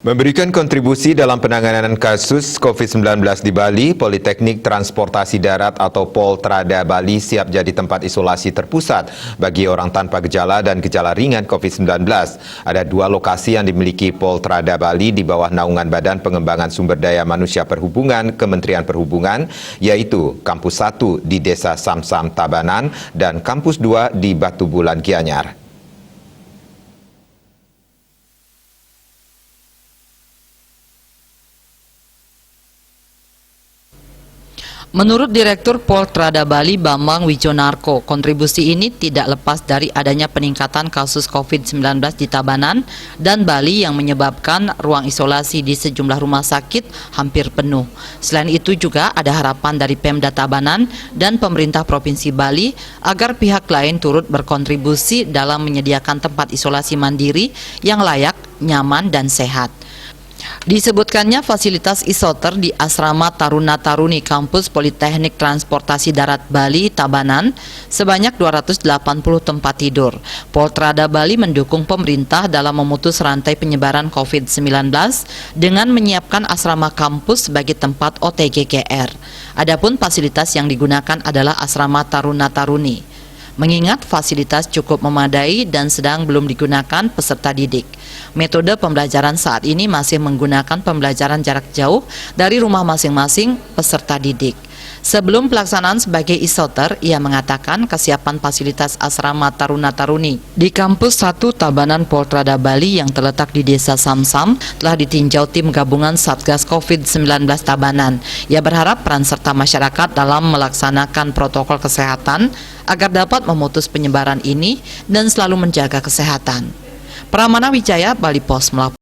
Memberikan kontribusi dalam penanganan kasus COVID-19 di Bali, Politeknik Transportasi Darat atau Poltrada Bali siap jadi tempat isolasi terpusat bagi orang tanpa gejala dan gejala ringan COVID-19. Ada dua lokasi yang dimiliki Poltrada Bali di bawah naungan Badan Pengembangan Sumber Daya Manusia Perhubungan Kementerian Perhubungan, yaitu Kampus 1 di Desa Samsam Tabanan dan Kampus 2 di Batu Bulan Gianyar. Menurut Direktur Poltrada Bali Bambang Wijonarko, kontribusi ini tidak lepas dari adanya peningkatan kasus COVID-19 di Tabanan dan Bali yang menyebabkan ruang isolasi di sejumlah rumah sakit hampir penuh. Selain itu juga ada harapan dari Pemda Tabanan dan pemerintah Provinsi Bali agar pihak lain turut berkontribusi dalam menyediakan tempat isolasi mandiri yang layak, nyaman, dan sehat. Disebutkannya fasilitas isoter di Asrama Taruna-Taruni Kampus Politeknik Transportasi Darat Bali Tabanan sebanyak 280 tempat tidur. Poltrada Bali mendukung pemerintah dalam memutus rantai penyebaran COVID-19 dengan menyiapkan asrama kampus sebagai tempat OTG-KR. Adapun fasilitas yang digunakan adalah Asrama Taruna-Taruni. Mengingat fasilitas cukup memadai dan sedang belum digunakan peserta didik. Metode pembelajaran saat ini masih menggunakan pembelajaran jarak jauh dari rumah masing-masing peserta didik. Sebelum pelaksanaan sebagai isoter, ia mengatakan kesiapan fasilitas asrama Taruna-Taruni di Kampus 1 Tabanan Poltrada Bali yang terletak di Desa Samsam telah ditinjau tim gabungan Satgas COVID-19 Tabanan. Ia berharap peran serta masyarakat dalam melaksanakan protokol kesehatan agar dapat memutus penyebaran ini dan selalu menjaga kesehatan. Pramana Wijaya, Bali Pos melaporkan.